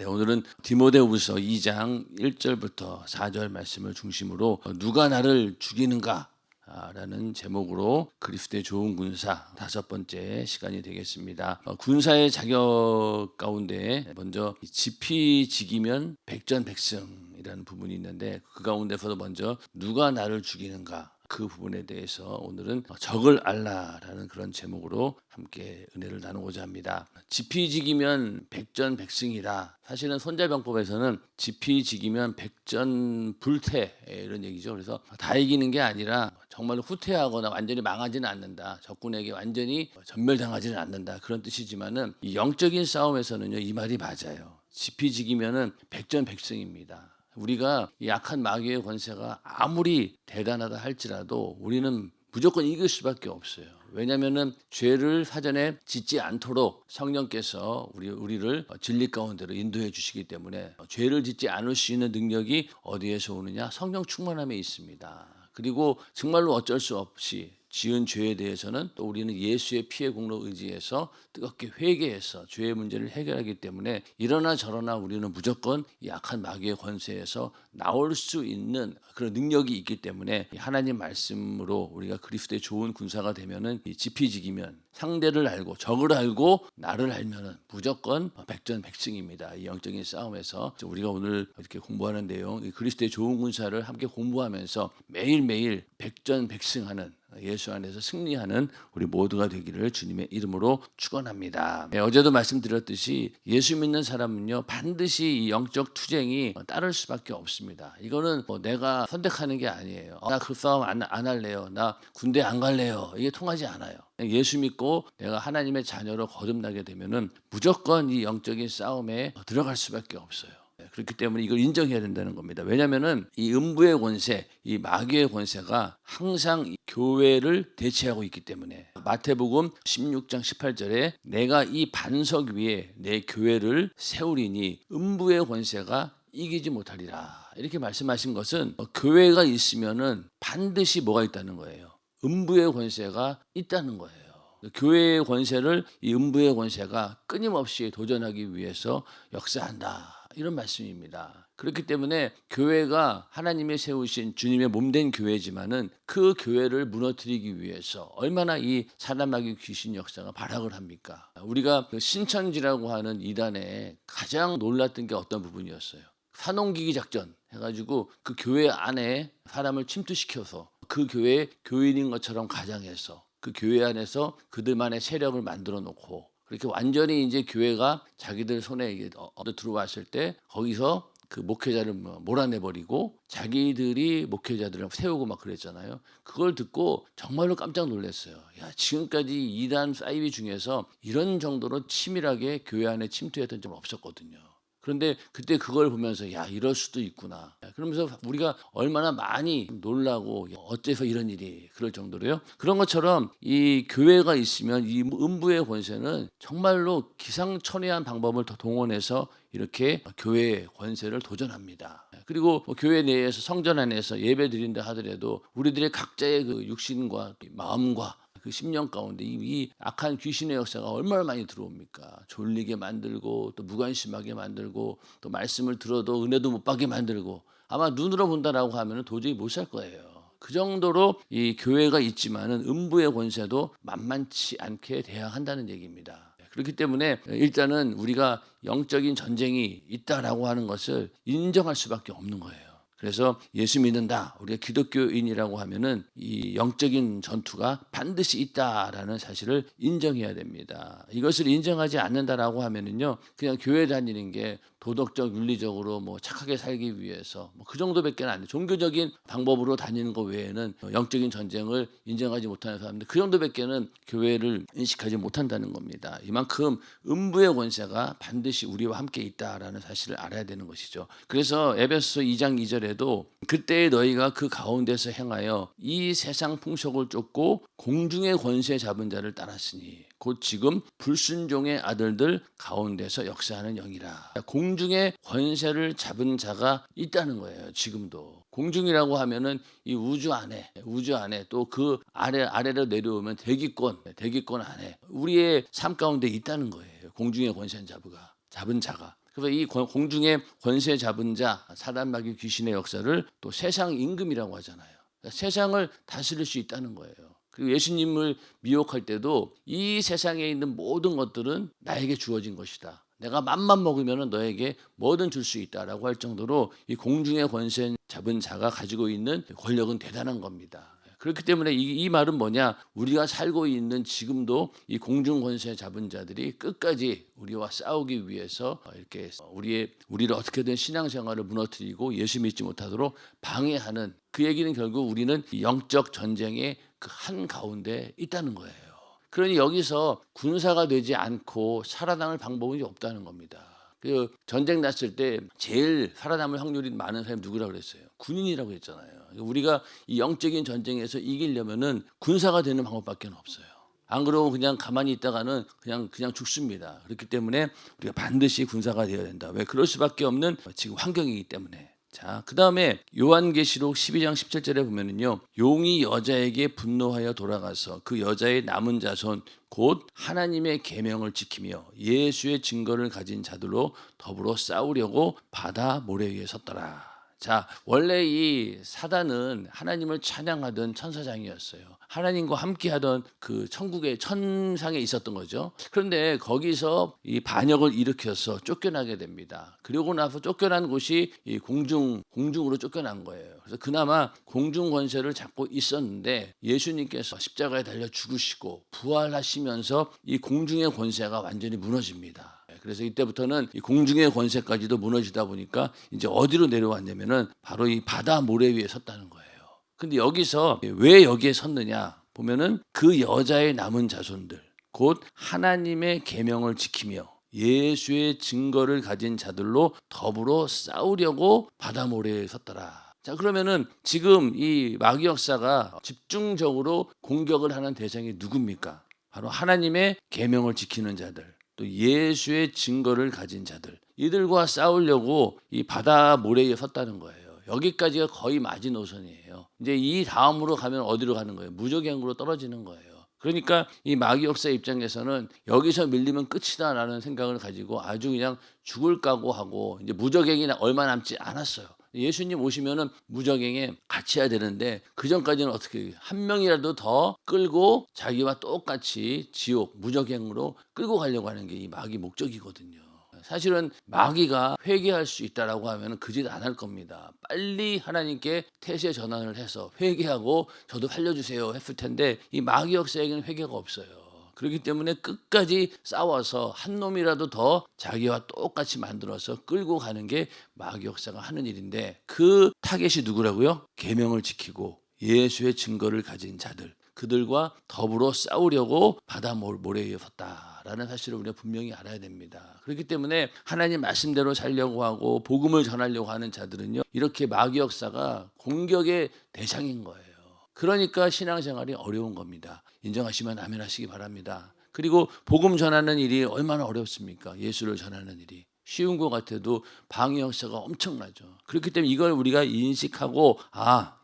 네, 오늘은 디모데후서 2장 1절부터 4절 말씀을 중심으로 누가 나를 죽이는가? 라는 제목으로 그리스도의 좋은 군사 다섯 번째 시간이 되겠습니다. 군사의 자격 가운데 먼저 지피지기면 백전백승이라는 부분이 있는데 그 가운데서도 먼저 누가 나를 죽이는가? 그 부분에 대해서 오늘은 적을 알라라는 그런 제목으로 함께 은혜를 나누고자 합니다. 지피지기면 백전백승이라. 사실은 손자병법에서는 지피지기면 백전불태 이런 얘기죠. 그래서 다 이기는 게 아니라 정말로 후퇴하거나 완전히 망하지는 않는다. 적군에게 완전히 전멸당하지는 않는다. 그런 뜻이지만은 이 영적인 싸움에서는요, 이 말이 맞아요. 지피지기면은 백전백승입니다. 우리가 이 악한 마귀의 권세가 아무리 대단하다 할지라도 우리는 무조건 이길 수밖에 없어요. 왜냐하면은 죄를 사전에 짓지 않도록 성령께서 우리를 진리 가운데로 인도해 주시기 때문에 죄를 짓지 않을 수 있는 능력이 어디에서 오느냐? 성령 충만함에 있습니다. 그리고 정말로 어쩔 수 없이 지은 죄에 대해서는 또 우리는 예수의 피의 공로 의지해서 뜨겁게 회개해서 죄의 문제를 해결하기 때문에 이러나 저러나 우리는 무조건 이 악한 마귀의 권세에서 나올 수 있는 그런 능력이 있기 때문에 하나님 말씀으로 우리가 그리스도의 좋은 군사가 되면은 이 지피지기면 상대를 알고 적을 알고 나를 알면은 무조건 백전백승입니다. 이 영적인 싸움에서 우리가 오늘 이렇게 공부하는 내용, 이 그리스도의 좋은 군사를 함께 공부하면서 매일매일 백전백승하는 예수 안에서 승리하는 우리 모두가 되기를 주님의 이름으로 축원합니다. 어제도 말씀드렸듯이 예수 믿는 사람은요 반드시 이 영적 투쟁이 따를 수밖에 없습니다. 이거는 내가 선택하는 게 아니에요. 나 그 싸움 안 할래요. 나 군대 안 갈래요. 이게 통하지 않아요. 예수 믿고 내가 하나님의 자녀로 거듭나게 되면은 무조건 이 영적인 싸움에 들어갈 수밖에 없어요. 그렇기 때문에 이걸 인정해야 된다는 겁니다. 왜냐하면은 이 음부의 권세, 이 마귀의 권세가 항상 이 교회를 대체하고 있기 때문에 마태복음 16장 18절에 내가 이 반석 위에 내 교회를 세우리니 음부의 권세가 이기지 못하리라. 이렇게 말씀하신 것은 교회가 있으면은 반드시 뭐가 있다는 거예요. 음부의 권세가 있다는 거예요. 교회의 권세를 이 음부의 권세가 끊임없이 도전하기 위해서 역사한다. 이런 말씀입니다. 그렇기 때문에 교회가 하나님이 세우신 주님의 몸된 교회지만은 그 교회를 무너뜨리기 위해서 얼마나 이 사단마귀 귀신 역사가 발악을 합니까? 우리가 그 신천지라고 하는 이단에 가장 놀랐던 게 어떤 부분이었어요? 산홍기기 작전 해가지고 그 교회 안에 사람을 침투시켜서 그 교회 교인인 것처럼 가장해서 그 교회 안에서 그들만의 세력을 만들어 놓고 그렇게 완전히 이제 교회가 자기들 손에 이게 들어왔을 때 거기서 그 목회자를 몰아내버리고 자기들이 목회자들을 세우고 막 그랬잖아요. 그걸 듣고 정말로 깜짝 놀랐어요. 야, 지금까지 이단 사이비 중에서 이런 정도로 치밀하게 교회 안에 침투했던 적은 없었거든요. 그런데 그때 그걸 보면서 야 이럴 수도 있구나. 그러면서 우리가 얼마나 많이 놀라고 어째서 이런 일이 그럴 정도로요. 그런 것처럼 이 교회가 있으면 이 음부의 권세는 정말로 기상천외한 방법을 더 동원해서 이렇게 교회의 권세를 도전합니다. 그리고 교회 내에서 성전 안에서 예배 드린다 하더라도 우리들의 각자의 그 육신과 마음과 그 10년 가운데 이 악한 귀신의 역사가 얼마나 많이 들어옵니까? 졸리게 만들고 또 무관심하게 만들고 또 말씀을 들어도 은혜도 못 받게 만들고 아마 눈으로 본다라고 하면 도저히 못 살 거예요. 그 정도로 이 교회가 있지만은 음부의 권세도 만만치 않게 대항한다는 얘기입니다. 그렇기 때문에 일단은 우리가 영적인 전쟁이 있다라고 하는 것을 인정할 수밖에 없는 거예요. 그래서 예수 믿는다. 우리가 기독교인이라고 하면은 이 영적인 전투가 반드시 있다라는 사실을 인정해야 됩니다. 이것을 인정하지 않는다라고 하면은요, 그냥 교회 다니는 게 도덕적, 윤리적으로 뭐 착하게 살기 위해서 뭐 그 정도밖에 안 돼. 종교적인 방법으로 다니는 것 외에는 영적인 전쟁을 인정하지 못하는 사람들 그 정도밖에는 교회를 인식하지 못한다는 겁니다. 이만큼 음부의 권세가 반드시 우리와 함께 있다라는 사실을 알아야 되는 것이죠. 그래서 에베소서 2장 2절에도 그때 너희가 그 가운데서 행하여 이 세상 풍속을 쫓고 공중의 권세 잡은 자를 따랐으니 곧 지금 불순종의 아들들 가운데서 역사하는 영이라. 공중의 권세를 잡은 자가 있다는 거예요. 지금도 공중이라고 하면은 이 우주 안에 또 그 아래로 내려오면 대기권 안에 우리의 삶 가운데 있다는 거예요. 공중의 권세 잡은 자가. 그래서 이 공중의 권세 잡은 자, 사단 마귀 귀신의 역사를 또 세상 임금이라고 하잖아요. 그러니까 세상을 다스릴 수 있다는 거예요. 그리고 예수님을 미혹할 때도 이 세상에 있는 모든 것들은 나에게 주어진 것이다. 내가 맘만 먹으면 너에게 뭐든 줄 수 있다라고 할 정도로 이 공중의 권세 잡은 자가 가지고 있는 권력은 대단한 겁니다. 그렇기 때문에 이 말은 뭐냐? 우리가 살고 있는 지금도 이 공중 권세 잡은 자들이 끝까지 우리와 싸우기 위해서 이렇게 우리를 어떻게든 신앙생활을 무너뜨리고 예수 믿지 못하도록 방해하는, 그 얘기는 결국 우리는 영적 전쟁의 그 한 가운데 있다는 거예요. 그러니 여기서 군사가 되지 않고 살아남을 방법은 없다는 겁니다. 그 전쟁 났을 때 제일 살아남을 확률이 많은 사람이 누구라고 그랬어요? 군인이라고 했잖아요. 우리가 이 영적인 전쟁에서 이기려면은 군사가 되는 방법밖에 없어요. 안 그러고 그냥 가만히 있다가는 그냥 죽습니다. 그렇기 때문에 우리가 반드시 군사가 되어야 된다. 왜? 그럴 수밖에 없는 지금 환경이기 때문에. 자, 그 다음에 요한계시록 12장 17절에 보면은요, 용이 여자에게 분노하여 돌아가서 그 여자의 남은 자손 곧 하나님의 계명을 지키며 예수의 증거를 가진 자들로 더불어 싸우려고 바다 모래 위에 섰더라. 자, 원래 이 사단은 하나님을 찬양하던 천사장이었어요. 하나님과 함께하던 그 천국의 천상에 있었던 거죠. 그런데 거기서 이 반역을 일으켜서 쫓겨나게 됩니다. 그러고 나서 쫓겨난 곳이 이 공중으로 쫓겨난 거예요. 그래서 그나마 공중 권세를 잡고 있었는데 예수님께서 십자가에 달려 죽으시고 부활하시면서 이 공중의 권세가 완전히 무너집니다. 그래서 이때부터는 이 공중의 권세까지도 무너지다 보니까 이제 어디로 내려왔냐면은 바로 이 바다 모래 위에 섰다는 거예요. 근데 여기서 왜 여기에 섰느냐 보면은 그 여자의 남은 자손들 곧 하나님의 계명을 지키며 예수의 증거를 가진 자들로 더불어 싸우려고 바다 모래에 섰더라. 자, 그러면은 지금 이 마귀 역사가 집중적으로 공격을 하는 대상이 누굽니까? 바로 하나님의 계명을 지키는 자들, 또 예수의 증거를 가진 자들, 이들과 싸우려고 이 바다 모래에 섰다는 거예요. 여기까지가 거의 마지노선이에요. 이제 이 다음으로 가면 어디로 가는 거예요? 무적행으로 떨어지는 거예요. 그러니까 이 마귀 역사 입장에서는 여기서 밀리면 끝이다라는 생각을 가지고 아주 그냥 죽을 각오하고 이제 무적행이 얼마 남지 않았어요. 예수님 오시면은 무적행에 갇혀야 되는데 그 전까지는 어떻게 한 명이라도 더 끌고 자기와 똑같이 지옥 무적행으로 끌고 가려고 하는 게 이 마귀 목적이거든요. 사실은 마귀가 회개할 수 있다라고 하면 그 짓 안 할 겁니다. 빨리 하나님께 태세 전환을 해서 회개하고 저도 살려주세요 했을 텐데 이 마귀 역사에게는 회개가 없어요. 그렇기 때문에 끝까지 싸워서 한 놈이라도 더 자기와 똑같이 만들어서 끌고 가는 게 마귀 역사가 하는 일인데, 그 타겟이 누구라고요? 계명을 지키고 예수의 증거를 가진 자들, 그들과 더불어 싸우려고 바다 모래 위에 섰다라는 사실을 우리가 분명히 알아야 됩니다. 그렇기 때문에 하나님 말씀대로 살려고 하고 복음을 전하려고 하는 자들은요, 이렇게 마귀 역사가 공격의 대상인 거예요. 그러니까 신앙생활이 어려운 겁니다. 인정하시면 아멘 하시기 바랍니다. 그리고 복음 전하는 일이 얼마나 어렵습니까? 예수를 전하는 일이. 쉬운 것 같아도 방해 역사가 엄청나죠. 그렇기 때문에 이걸 우리가 인식하고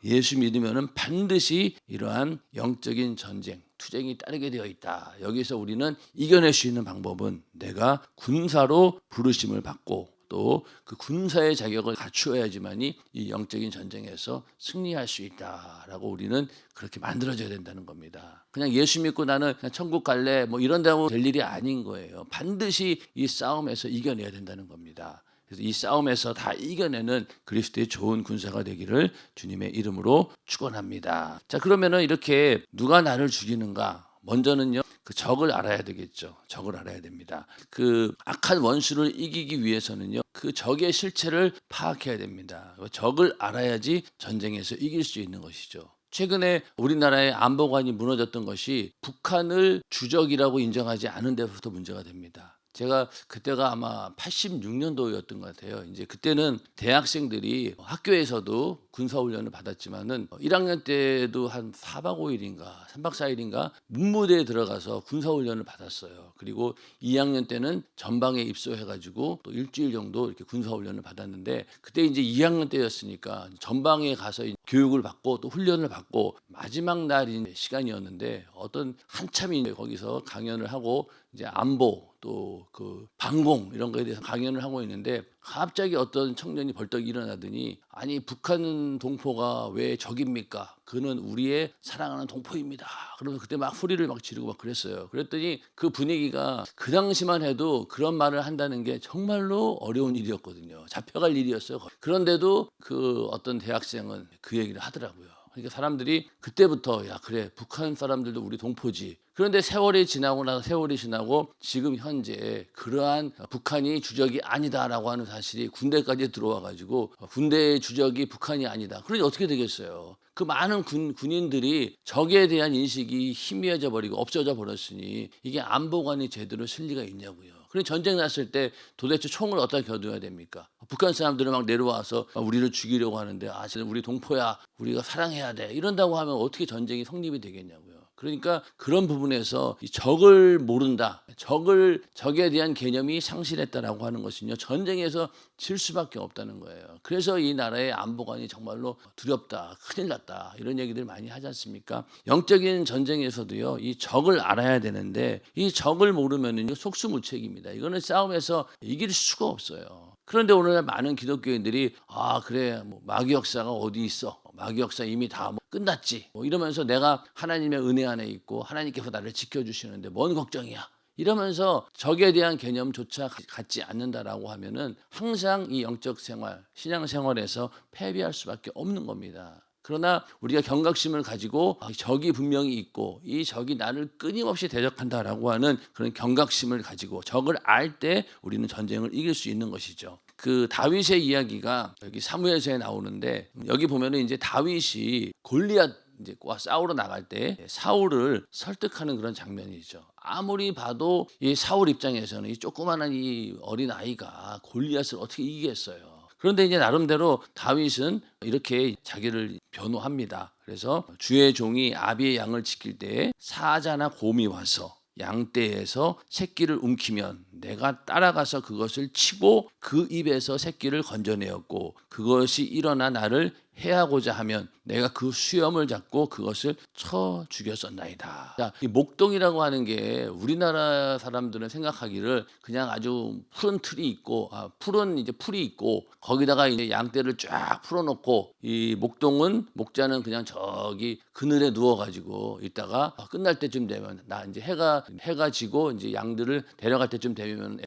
예수 믿으면 반드시 이러한 영적인 전쟁, 투쟁이 따르게 되어 있다. 여기서 우리는 이겨낼 수 있는 방법은 내가 군사로 부르심을 받고 또 그 군사의 자격을 갖추어야지만이 이 영적인 전쟁에서 승리할 수 있다라고 우리는 그렇게 만들어져야 된다는 겁니다. 그냥 예수 믿고 나는 그냥 천국 갈래 뭐 이런다고 될 일이 아닌 거예요. 반드시 이 싸움에서 이겨내야 된다는 겁니다. 그래서 이 싸움에서 다 이겨내는 그리스도의 좋은 군사가 되기를 주님의 이름으로 축원합니다. 자, 그러면은 이렇게 누가 나를 죽이는가? 먼저는요, 그 적을 알아야 되겠죠. 적을 알아야 됩니다. 그 악한 원수를 이기기 위해서는요, 그 적의 실체를 파악해야 됩니다. 적을 알아야지 전쟁에서 이길 수 있는 것이죠. 최근에 우리나라의 안보관이 무너졌던 것이 북한을 주적이라고 인정하지 않은 데부터 문제가 됩니다. 제가 그때가 아마 86년도였던 것 같아요. 이제 그때는 대학생들이 학교에서도 군사훈련을 받았지만은 1학년 때도 한 4박 5일인가 3박 4일인가 문무대에 들어가서 군사훈련을 받았어요. 그리고 2학년 때는 전방에 입소해가지고 또 일주일 정도 이렇게 군사훈련을 받았는데, 그때 이제 2학년 때였으니까 전방에 가서 교육을 받고 또 훈련을 받고 마지막 날인 시간이었는데 어떤 한참이 거기서 강연을 하고 이제 안보 또 그 방공 이런 거에 대해서 강연을 하고 있는데 갑자기 어떤 청년이 벌떡 일어나더니 아니 북한 동포가 왜 적입니까? 그는 우리의 사랑하는 동포입니다. 그러면 그때 막 소리를 막 지르고 막 그랬어요. 그랬더니 그 분위기가 그 당시만 해도 그런 말을 한다는 게 정말로 어려운 일이었거든요. 잡혀갈 일이었어요. 그런데도 그 어떤 대학생은 그 얘기를 하더라고요. 그러니까 사람들이 그때부터 야 그래 북한 사람들도 우리 동포지. 그런데 세월이 지나고 지금 현재 그러한 북한이 주적이 아니다라고 하는 사실이 군대까지 들어와 가지고 군대의 주적이 북한이 아니다. 그러니 어떻게 되겠어요? 그 많은 군인들이 적에 대한 인식이 희미해져 버리고 없어져 버렸으니 이게 안보관이 제대로 쓸 리가 있냐고요. 그럼 전쟁 났을 때 도대체 총을 어디다 겨둬야 됩니까? 북한 사람들은 막 내려와서 우리를 죽이려고 하는데 쟤는 우리 동포야 우리가 사랑해야 돼 이런다고 하면 어떻게 전쟁이 성립이 되겠냐고요. 그러니까 그런 부분에서 이 적을 모른다. 적에 대한 개념이 상실했다라고 하는 것은요. 전쟁에서 질 수밖에 없다는 거예요. 그래서 이 나라의 안보관이 정말로 두렵다. 큰일 났다. 이런 얘기들 많이 하지 않습니까? 영적인 전쟁에서도요. 이 적을 알아야 되는데 이 적을 모르면은 속수무책입니다. 이거는 싸움에서 이길 수가 없어요. 그런데 오늘날 많은 기독교인들이 그래 뭐 마귀 역사가 어디 있어? 마귀 역사 이미 다 끝났지. 이러면서 내가 하나님의 은혜 안에 있고 하나님께서 나를 지켜주시는데 뭔 걱정이야. 이러면서 적에 대한 개념조차 갖지 않는다라고 하면은 항상 이 영적 생활, 신앙 생활에서 패배할 수밖에 없는 겁니다. 그러나 우리가 경각심을 가지고 적이 분명히 있고 이 적이 나를 끊임없이 대적한다라고 하는 그런 경각심을 가지고 적을 알 때 우리는 전쟁을 이길 수 있는 것이죠. 그 다윗의 이야기가 여기 사무엘서에 나오는데 여기 보면은 이제 다윗이 골리앗 이제과 싸우러 나갈 때 사울을 설득하는 그런 장면이죠. 아무리 봐도 이 사울 입장에서는 이 조그마한 이 어린 아이가 골리앗을 어떻게 이기겠어요. 그런데 이제 나름대로 다윗은 이렇게 자기를 변호합니다. 그래서 주의 종이 아비의 양을 지킬 때에 사자나 곰이 와서 양떼에서 새끼를 움키면 내가 따라가서 그것을 치고 그 입에서 새끼를 건져내었고 그것이 일어나 나를 해하고자 하면 내가 그 수염을 잡고 그것을 쳐 죽였었나이다. 자, 이 목동이라고 하는 게 우리나라 사람들은 생각하기를 그냥 아주 푸른 틀이 있고 푸른 이제 풀이 있고 거기다가 이제 양떼를 쫙 풀어놓고 이 목자는 그냥 저기 그늘에 누워가지고 있다가 끝날 때쯤 되면 나 이제 해가 지고 이제 양들을 데려갈 때쯤 되면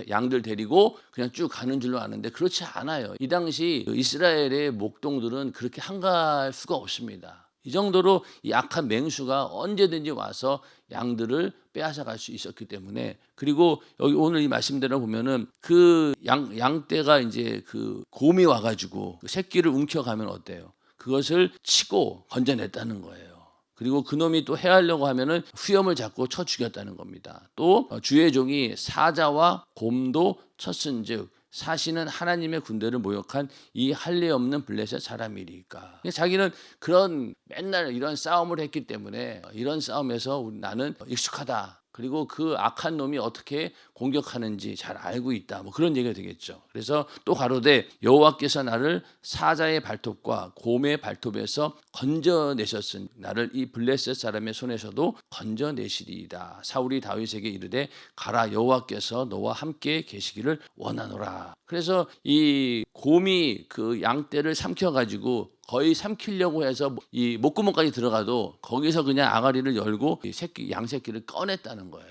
양들 데리고 그냥 쭉 가는 줄로 아는데 그렇지 않아요. 이 당시 이스라엘의 목동들은 그렇게 한가할 수가 없습니다. 이 정도로 이 악한 맹수가 언제든지 와서 양들을 빼앗아 갈 수 있었기 때문에 그리고 여기 오늘 이 말씀대로 보면은 그 양떼가 이제 그 곰이 와가지고 그 새끼를 움켜가면 어때요? 그것을 치고 건져냈다는 거예요. 그리고 그놈이 또 해하려고 하면은 수염을 잡고 쳐 죽였다는 겁니다. 또 주의 종이 사자와 곰도 쳤은즉 사시는 하나님의 군대를 모욕한 이 할례 없는 블레셋 사람이리까. 자기는 그런 맨날 이런 싸움을 했기 때문에 이런 싸움에서 나는 익숙하다. 그리고 그 악한 놈이 어떻게 공격하는지 잘 알고 있다. 뭐 그런 얘기가 되겠죠. 그래서 또 가로되 여호와께서 나를 사자의 발톱과 곰의 발톱에서 건져내셨으니 나를 이 블레셋 사람의 손에서도 건져내시리이다. 사울이 다윗에게 이르되 가라 여호와께서 너와 함께 계시기를 원하노라. 그래서 이 곰이 그 양떼를 삼켜가지고 거의 삼키려고 해서 이 목구멍까지 들어가도 거기서 그냥 아가리를 열고 양새끼를 꺼냈다는 거예요.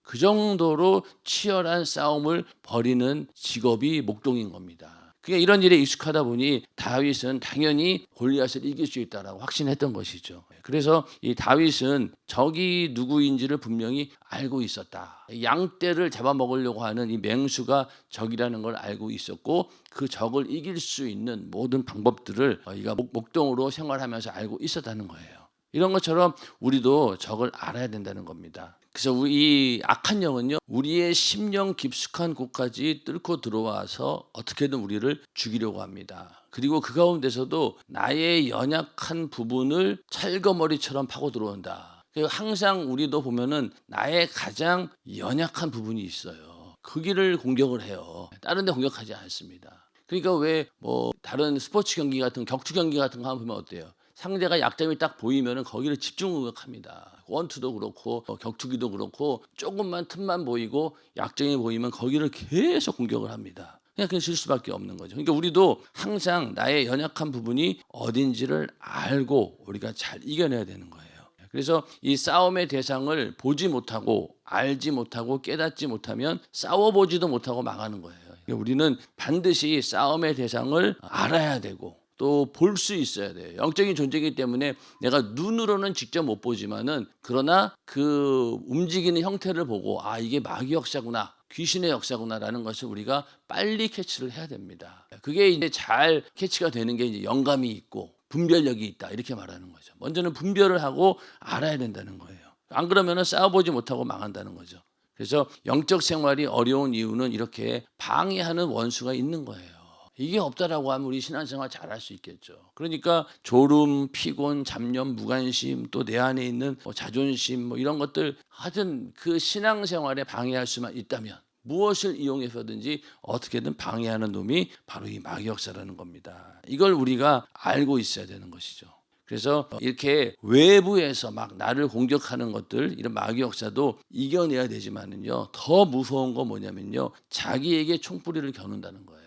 그 정도로 치열한 싸움을 벌이는 직업이 목동인 겁니다. 그게 이런 일에 익숙하다 보니 다윗은 당연히 골리앗을 이길 수 있다라고 확신했던 것이죠. 그래서 이 다윗은 적이 누구인지를 분명히 알고 있었다. 양떼를 잡아먹으려고 하는 이 맹수가 적이라는 걸 알고 있었고 그 적을 이길 수 있는 모든 방법들을 이가 목동으로 생활하면서 알고 있었다는 거예요. 이런 것처럼 우리도 적을 알아야 된다는 겁니다. 그래서 이 악한 영은요 우리의 심령 깊숙한 곳까지 뚫고 들어와서 어떻게든 우리를 죽이려고 합니다. 그리고 그 가운데서도 나의 연약한 부분을 찰거머리처럼 파고 들어온다. 항상 우리도 보면은 나의 가장 연약한 부분이 있어요. 거기를 공격을 해요. 다른 데 공격하지 않습니다. 그러니까 왜 뭐 다른 스포츠 경기 같은 격투 경기 같은 거 하면 보면 어때요? 상대가 약점이 딱 보이면은 거기를 집중 공격합니다. 원투도 그렇고 격투기도 그렇고 조금만 틈만 보이고 약점이 보이면 거기를 계속 공격을 합니다. 그냥 질 수밖에 없는 거죠. 그러니까 우리도 항상 나의 연약한 부분이 어딘지를 알고 우리가 잘 이겨내야 되는 거예요. 그래서 이 싸움의 대상을 보지 못하고 알지 못하고 깨닫지 못하면 싸워보지도 못하고 망하는 거예요. 그러니까 우리는 반드시 싸움의 대상을 알아야 되고 또 볼 수 있어야 돼요. 영적인 존재이기 때문에 내가 눈으로는 직접 못 보지만은 그러나 그 움직이는 형태를 보고 아 이게 마귀 역사구나. 귀신의 역사구나라는 것을 우리가 빨리 캐치를 해야 됩니다. 그게 이제 잘 캐치가 되는 게 이제 영감이 있고 분별력이 있다 이렇게 말하는 거죠. 먼저는 분별을 하고 알아야 된다는 거예요. 안 그러면은 싸워보지 못하고 망한다는 거죠. 그래서 영적 생활이 어려운 이유는 이렇게 방해하는 원수가 있는 거예요. 이게 없다라고 하면 우리 신앙생활 잘할 수 있겠죠. 그러니까 졸음, 피곤, 잡념, 무관심, 또 내 안에 있는 자존심 이런 것들 하여튼 그 신앙생활에 방해할 수만 있다면 무엇을 이용해서든지 어떻게든 방해하는 놈이 바로 이 마귀 역사라는 겁니다. 이걸 우리가 알고 있어야 되는 것이죠. 그래서 이렇게 외부에서 막 나를 공격하는 것들 이런 마귀 역사도 이겨내야 되지만은요 더 무서운 건 뭐냐면요 자기에게 총뿌리를 겨눈다는 거예요.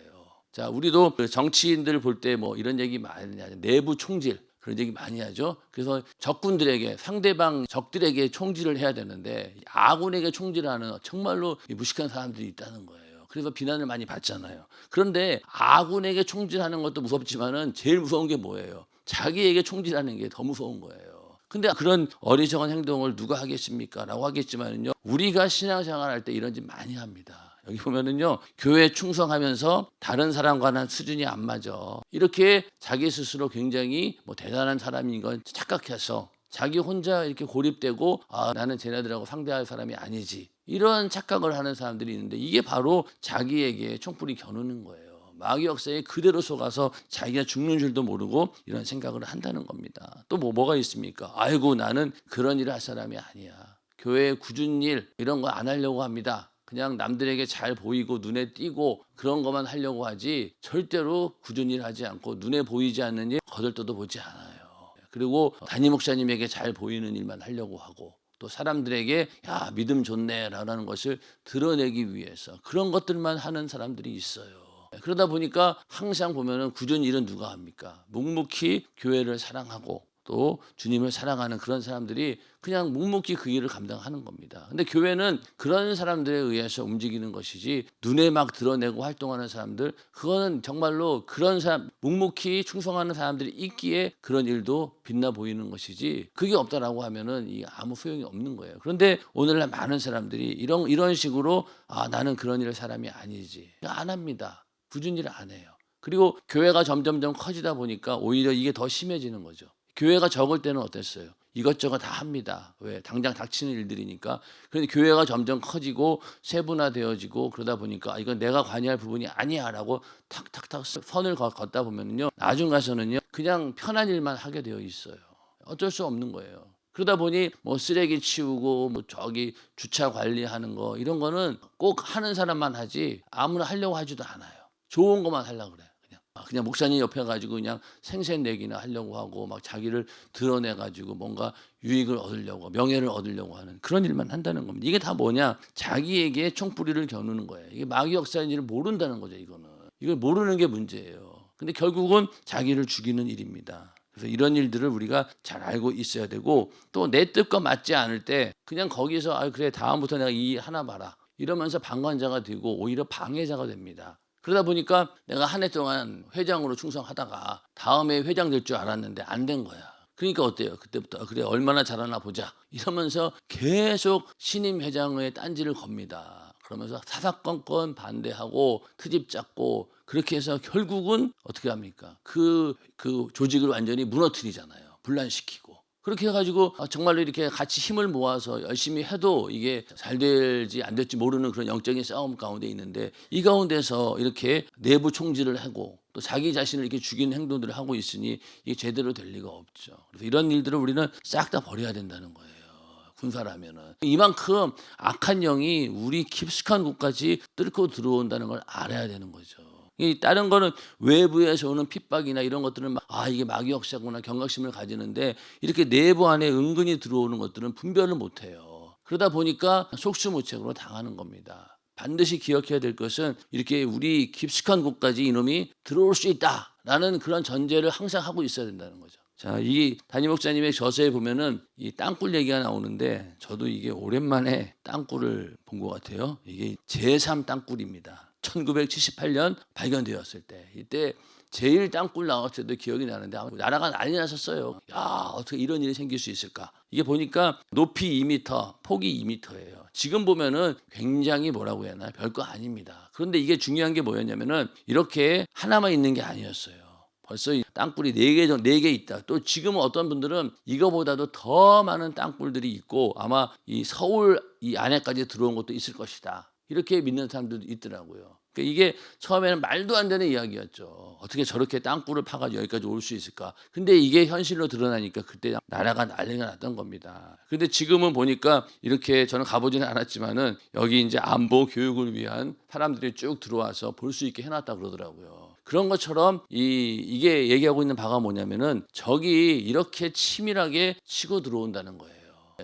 자 우리도 정치인들 볼 때 뭐 이런 얘기 많이 하죠. 내부 총질 그런 얘기 많이 하죠. 그래서 적군들에게 상대방 적들에게 총질을 해야 되는데 아군에게 총질하는 정말로 무식한 사람들이 있다는 거예요. 그래서 비난을 많이 받잖아요. 그런데 아군에게 총질하는 것도 무섭지만은 제일 무서운 게 뭐예요? 자기에게 총질하는 게 더 무서운 거예요. 근데 그런 어리석은 행동을 누가 하겠습니까? 라고 하겠지만은요. 우리가 신앙생활 할 때 이런 짓 많이 합니다. 여기 보면은요. 교회 충성하면서 다른 사람과는 수준이 안 맞아. 이렇게 자기 스스로 굉장히 대단한 사람인 건 착각해서 자기 혼자 이렇게 고립되고 아, 나는 쟤네들하고 상대할 사람이 아니지. 이런 착각을 하는 사람들이 있는데 이게 바로 자기에게 총뿌리 겨누는 거예요. 마귀 역사에 그대로 속아서 자기가 죽는 줄도 모르고 이런 생각을 한다는 겁니다. 또 뭐가 있습니까? 아이고 나는 그런 일을 할 사람이 아니야. 교회에 굳은 일 이런 거 안 하려고 합니다. 그냥 남들에게 잘 보이고 눈에 띄고 그런 것만 하려고 하지 절대로 굳은 일 하지 않고 눈에 보이지 않는 일 거들떠도 보지 않아요. 그리고 담임 목사님에게 잘 보이는 일만 하려고 하고 또 사람들에게 야 믿음 좋네 라는 것을 드러내기 위해서 그런 것들만 하는 사람들이 있어요. 그러다 보니까 항상 보면은 굳은 일은 누가 합니까? 묵묵히 교회를 사랑하고 또 주님을 사랑하는 그런 사람들이 그냥 묵묵히 그 일을 감당하는 겁니다. 근데 교회는 그런 사람들에 의해서 움직이는 것이지 눈에 막 드러내고 활동하는 사람들 그거는 정말로 그런 사람 묵묵히 충성하는 사람들이 있기에 그런 일도 빛나 보이는 것이지 그게 없다라고 하면은 이 아무 소용이 없는 거예요. 그런데 오늘날 많은 사람들이 이런 식으로 아 나는 그런 일을 사람이 아니지 안 합니다. 굳은 일을 안 해요. 그리고 교회가 점점점 커지다 보니까 오히려 이게 더 심해지는 거죠. 교회가 적을 때는 어땠어요? 이것저것 다 합니다. 왜? 당장 닥치는 일들이니까. 그런데 교회가 점점 커지고 세분화되어지고 그러다 보니까 이건 내가 관여할 부분이 아니야라고 탁탁탁 선을 걷다 보면요. 나중 가서는요. 그냥 편한 일만 하게 되어 있어요. 어쩔 수 없는 거예요. 그러다 보니 쓰레기 치우고 저기 주차 관리하는 거 이런 거는 꼭 하는 사람만 하지 아무나 하려고 하지도 않아요. 좋은 것만 하려고 그래. 그냥 목사님 옆에 가지고 그냥 생색내기나 하려고 하고 막 자기를 드러내 가지고 뭔가 유익을 얻으려고 명예를 얻으려고 하는 그런 일만 한다는 겁니다. 이게 다 뭐냐? 자기에게 총뿌리를 겨누는 거예요. 이게 마귀 역사인지를 모른다는 거죠. 이걸 모르는 게 문제예요. 근데 결국은 자기를 죽이는 일입니다. 그래서 이런 일들을 우리가 잘 알고 있어야 되고 또 내 뜻과 맞지 않을 때 그냥 거기서 아 그래 다음부터 내가 이 하나 봐라 이러면서 방관자가 되고 오히려 방해자가 됩니다. 그러다 보니까 내가 한 해 동안 회장으로 충성하다가 다음에 회장 될 줄 알았는데 안 된 거야. 그러니까 어때요? 그때부터 그래 얼마나 잘하나 보자 이러면서 계속 신임 회장의 딴지를 겁니다. 그러면서 사사건건 반대하고 트집 잡고 그렇게 해서 결국은 어떻게 합니까? 그 조직을 완전히 무너뜨리잖아요. 분란시키고. 그렇게 해가지고 정말로 이렇게 같이 힘을 모아서 열심히 해도 이게 잘 될지 안 될지 모르는 그런 영적인 싸움 가운데 있는데 이 가운데서 이렇게 내부 총질을 하고 또 자기 자신을 이렇게 죽이는 행동들을 하고 있으니 이게 제대로 될 리가 없죠. 그래서 이런 일들을 우리는 싹 다 버려야 된다는 거예요. 군사라면은 이만큼 악한 영이 우리 깊숙한 곳까지 뚫고 들어온다는 걸 알아야 되는 거죠. 이 다른 거는 외부에서 오는 핍박이나 이런 것들은 이게 마귀 역사구나 경각심을 가지는데 이렇게 내부 안에 은근히 들어오는 것들은 분별을 못 해요. 그러다 보니까 속수무책으로 당하는 겁니다. 반드시 기억해야 될 것은 이렇게 우리 깊숙한 곳까지 이놈이 들어올 수 있다라는 그런 전제를 항상 하고 있어야 된다는 거죠. 자, 이 담임 목사님의 저서에 보면은 이 땅굴 얘기가 나오는데 저도 이게 오랜만에 땅굴을 본 것 같아요. 이게 제3 땅굴입니다. 1978년 발견되었을 때 이때 제일 땅굴 나왔을 때도 기억이 나는데 나라가 난리 났었어요. 야, 어떻게 이런 일이 생길 수 있을까? 이게 보니까 높이 2m, 폭이 2m예요. 지금 보면은 굉장히 뭐라고 해야 하나 별거 아닙니다. 그런데 이게 중요한 게 뭐였냐면은 이렇게 하나만 있는 게 아니었어요. 벌써 이 땅굴이 4개 있다. 또 지금은 어떤 분들은 이거보다도 더 많은 땅굴들이 있고 아마 이 서울 이 안에까지 들어온 것도 있을 것이다. 이렇게 믿는 사람들도 있더라고요. 그러니까 이게 처음에는 말도 안 되는 이야기였죠. 어떻게 저렇게 땅굴을 파가지고 여기까지 올 수 있을까? 근데 이게 현실로 드러나니까 그때 나라가 난리가 났던 겁니다. 근데 지금은 보니까 이렇게 저는 가보지는 않았지만은 여기 이제 안보 교육을 위한 사람들이 쭉 들어와서 볼 수 있게 해놨다 그러더라고요. 그런 것처럼 이게 얘기하고 있는 바가 뭐냐면은 적이 이렇게 치밀하게 치고 들어온다는 거예요.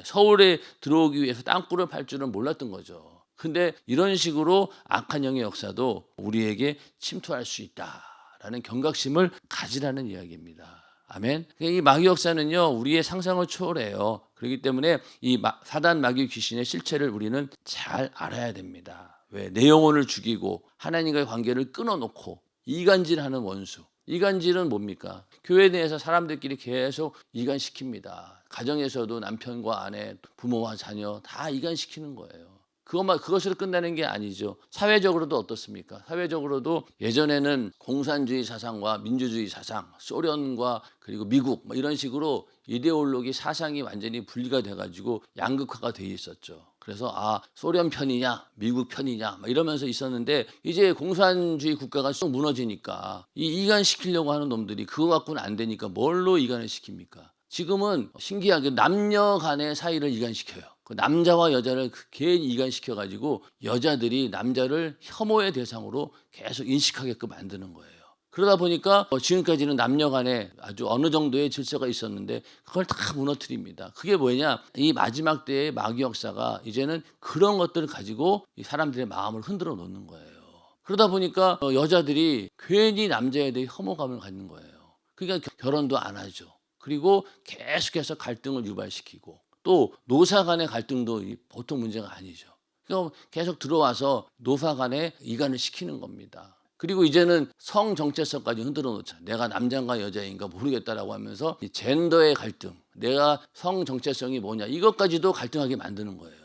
서울에 들어오기 위해서 땅굴을 팔 줄은 몰랐던 거죠. 근데 이런 식으로 악한 영의 역사도 우리에게 침투할 수 있다라는 경각심을 가지라는 이야기입니다. 아멘. 이 마귀 역사는요 우리의 상상을 초월해요. 그렇기 때문에 이 사단 마귀 귀신의 실체를 우리는 잘 알아야 됩니다. 왜? 내 영혼을 죽이고 하나님과의 관계를 끊어놓고 이간질하는 원수. 이간질은 뭡니까? 교회 내에서 사람들끼리 계속 이간시킵니다. 가정에서도 남편과 아내, 부모와 자녀 다 이간시키는 거예요. 그것으로 끝나는 게 아니죠. 사회적으로도 어떻습니까? 사회적으로도 예전에는 공산주의 사상과 민주주의 사상, 소련과 그리고 미국 이런 식으로 이데올로기 사상이 완전히 분리가 돼가지고 양극화가 돼 있었죠. 그래서 소련 편이냐 미국 편이냐 이러면서 있었는데 이제 공산주의 국가가 쑥 무너지니까 이간시키려고 하는 놈들이 그거 갖고는 안 되니까 뭘로 이간을 시킵니까? 지금은 신기하게 남녀 간의 사이를 이간시켜요. 그 남자와 여자를 괜히 이간시켜가지고 여자들이 남자를 혐오의 대상으로 계속 인식하게끔 만드는 거예요. 그러다 보니까 지금까지는 남녀 간에 아주 어느 정도의 질서가 있었는데 그걸 다 무너뜨립니다. 그게 뭐냐? 이 마지막 때의 마귀 역사가 이제는 그런 것들을 가지고 이 사람들의 마음을 흔들어 놓는 거예요. 그러다 보니까 여자들이 괜히 남자에 대해 혐오감을 갖는 거예요. 그러니까 결혼도 안 하죠. 그리고 계속해서 갈등을 유발시키고 또 노사 간의 갈등도 보통 문제가 아니죠. 그러니까 계속 들어와서 노사 간에 이간을 시키는 겁니다. 그리고 이제는 성 정체성까지 흔들어 놓자. 내가 남자인가 여자인가 모르겠다라고 하면서 이 젠더의 갈등, 내가 성 정체성이 뭐냐 이것까지도 갈등하게 만드는 거예요.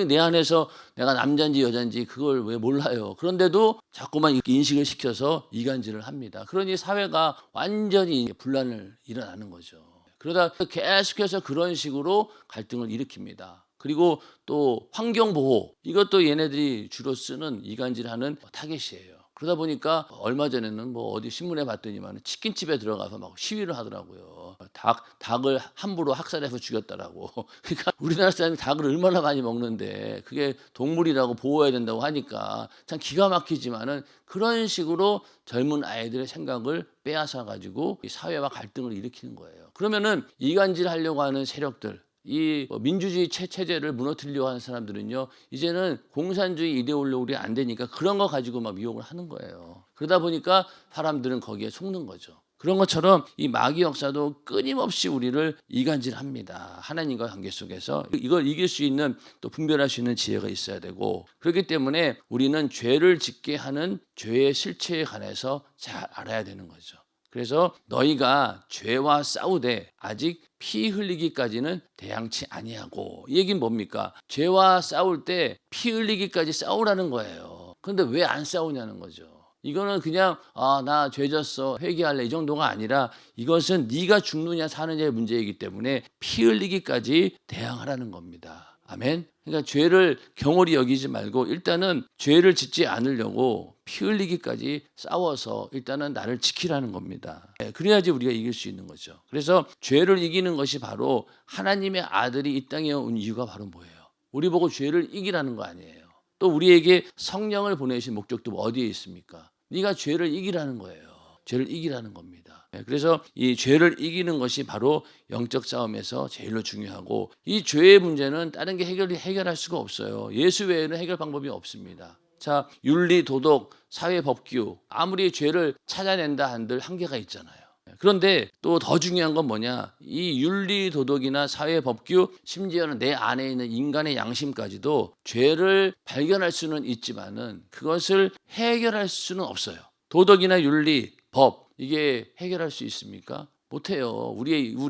내 안에서 내가 남자인지 여자인지 그걸 왜 몰라요. 그런데도 자꾸만 이렇게 인식을 시켜서 이간질을 합니다. 그러니 사회가 완전히 분란을 일어나는 거죠. 그러다 계속해서 그런 식으로 갈등을 일으킵니다. 그리고 또 환경보호 이것도 얘네들이 주로 쓰는 이간질하는 타겟이에요. 그러다 보니까 얼마 전에는 어디 신문에 봤더니만 치킨집에 들어가서 막 시위를 하더라고요. 닭을 함부로 학살해서 죽였다라고. 그러니까 우리나라 사람이 닭을 얼마나 많이 먹는데 그게 동물이라고 보호해야 된다고 하니까 참 기가 막히지만은 그런 식으로 젊은 아이들의 생각을 빼앗아 가지고 사회와 갈등을 일으키는 거예요. 그러면은 이간질 하려고 하는 세력들 이 민주주의 체제를 무너뜨리려고 하는 사람들은요 이제는 공산주의 이데올로기 안 되니까 그런 거 가지고 막 미혹을 하는 거예요. 그러다 보니까 사람들은 거기에 속는 거죠. 그런 것처럼 이 마귀 역사도 끊임없이 우리를 이간질합니다. 하나님과 관계 속에서 이걸 이길 수 있는 또 분별할 수 있는 지혜가 있어야 되고 그렇기 때문에 우리는 죄를 짓게 하는 죄의 실체에 관해서 잘 알아야 되는 거죠. 그래서 너희가 죄와 싸우되 아직 피 흘리기까지는 대항치 아니하고 이 얘기는 뭡니까? 죄와 싸울 때 피 흘리기까지 싸우라는 거예요. 그런데 왜 안 싸우냐는 거죠. 이거는 그냥 나 죄졌어 회개할래 이 정도가 아니라 이것은 네가 죽느냐 사느냐의 문제이기 때문에 피 흘리기까지 대항하라는 겁니다. 아멘. 그러니까 죄를 경홀히 여기지 말고 일단은 죄를 짓지 않으려고 피 흘리기까지 싸워서 일단은 나를 지키라는 겁니다. 그래야지 우리가 이길 수 있는 거죠. 그래서 죄를 이기는 것이 바로 하나님의 아들이 이 땅에 온 이유가 바로 뭐예요? 우리 보고 죄를 이기라는 거 아니에요. 또 우리에게 성령을 보내신 목적도 어디에 있습니까? 네가 죄를 이기라는 거예요. 죄를 이기라는 겁니다. 그래서 이 죄를 이기는 것이 바로 영적 싸움에서 제일로 중요하고, 이 죄의 문제는 다른 게 해결할 수가 없어요. 예수 외에는 해결 방법이 없습니다. 자, 윤리, 도덕, 사회, 법규, 아무리 죄를 찾아낸다 한들 한계가 있잖아요. 그런데 또 더 중요한 건 뭐냐? 이 윤리, 도덕이나 사회, 법규, 심지어는 내 안에 있는 인간의 양심까지도 죄를 발견할 수는 있지만은 그것을 해결할 수는 없어요. 도덕이나 윤리, 법, 이게 해결할 수 있습니까? 못해요.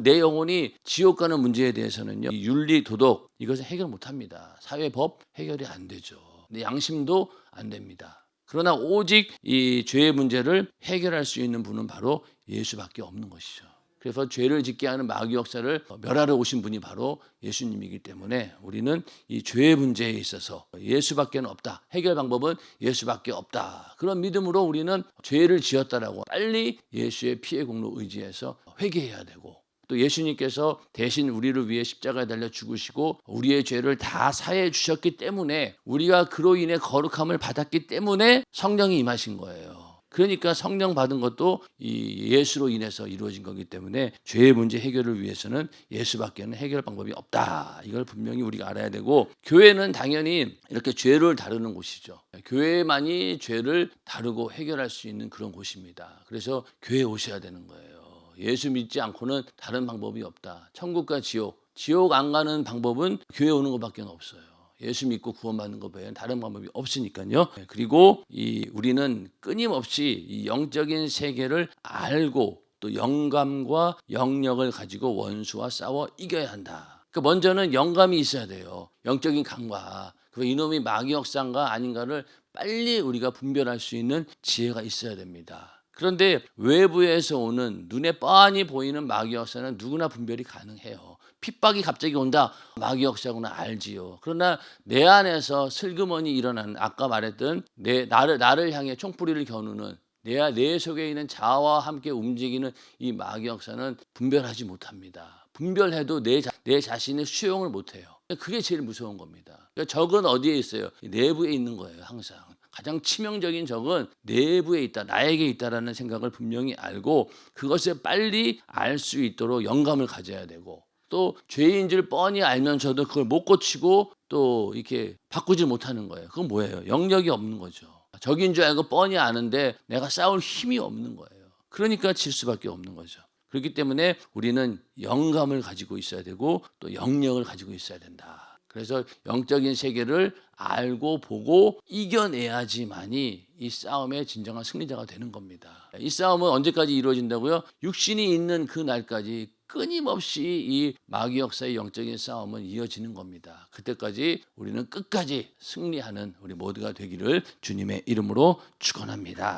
내 영혼이 지옥 가는 문제에 대해서는요, 이 윤리, 도덕, 이것을 해결 못합니다. 사회, 법 해결이 안 되죠. 내 양심도 안 됩니다. 그러나 오직 이 죄의 문제를 해결할 수 있는 분은 바로 예수밖에 없는 것이죠. 그래서 죄를 짓게 하는 마귀 역사를 멸하러 오신 분이 바로 예수님이기 때문에 우리는 이 죄의 문제에 있어서 예수밖에 없다. 해결 방법은 예수밖에 없다. 그런 믿음으로 우리는 죄를 지었다라고 빨리 예수의 피의 공로 의지해서 회개해야 되고, 또 예수님께서 대신 우리를 위해 십자가에 달려 죽으시고 우리의 죄를 다 사해 주셨기 때문에, 우리가 그로 인해 거룩함을 받았기 때문에 성령이 임하신 거예요. 그러니까 성령 받은 것도 이 예수로 인해서 이루어진 거기 때문에 죄의 문제 해결을 위해서는 예수밖에는 해결 방법이 없다. 이걸 분명히 우리가 알아야 되고, 교회는 당연히 이렇게 죄를 다루는 곳이죠. 교회만이 죄를 다루고 해결할 수 있는 그런 곳입니다. 그래서 교회에 오셔야 되는 거예요. 예수 믿지 않고는 다른 방법이 없다. 천국과 지옥 안 가는 방법은 교회 오는 것밖에 없어요. 예수 믿고 구원받는 것 외에는 다른 방법이 없으니까요. 그리고 우리는 끊임없이 이 영적인 세계를 알고 또 영감과 영력을 가지고 원수와 싸워 이겨야 한다. 그러니까 먼저는 영감이 있어야 돼요. 영적인 감과. 이놈이 마귀 역사인가 아닌가를 빨리 우리가 분별할 수 있는 지혜가 있어야 됩니다. 그런데 외부에서 오는 눈에 뻔히 보이는 마귀 역사는 누구나 분별이 가능해요. 핍박이 갑자기 온다, 마귀 역사구나 알지요. 그러나 내 안에서 슬그머니 일어나는, 아까 말했던 나를 향해 총뿌리를 겨누는 내 속에 있는 자아와 함께 움직이는 이 마귀 역사는 분별하지 못합니다. 분별해도 내 자신의 수용을 못해요. 그게 제일 무서운 겁니다. 그러니까 적은 어디에 있어요? 내부에 있는 거예요. 항상 가장 치명적인 적은 내부에 있다, 나에게 있다라는 생각을 분명히 알고, 그것을 빨리 알 수 있도록 영감을 가져야 되고, 또 죄인 줄 뻔히 알면서도 그걸 못 고치고 또 이렇게 바꾸지 못하는 거예요. 그건 뭐예요? 영력이 없는 거죠. 적인 줄 알고 뻔히 아는데 내가 싸울 힘이 없는 거예요. 그러니까 질 수밖에 없는 거죠. 그렇기 때문에 우리는 영감을 가지고 있어야 되고 또 영력을 가지고 있어야 된다. 그래서 영적인 세계를 알고 보고 이겨내야지만이 이 싸움의 진정한 승리자가 되는 겁니다. 이 싸움은 언제까지 이루어진다고요? 육신이 있는 그 날까지 끊임없이 이 마귀 역사의 영적인 싸움은 이어지는 겁니다. 그때까지 우리는 끝까지 승리하는 우리 모두가 되기를 주님의 이름으로 축원합니다.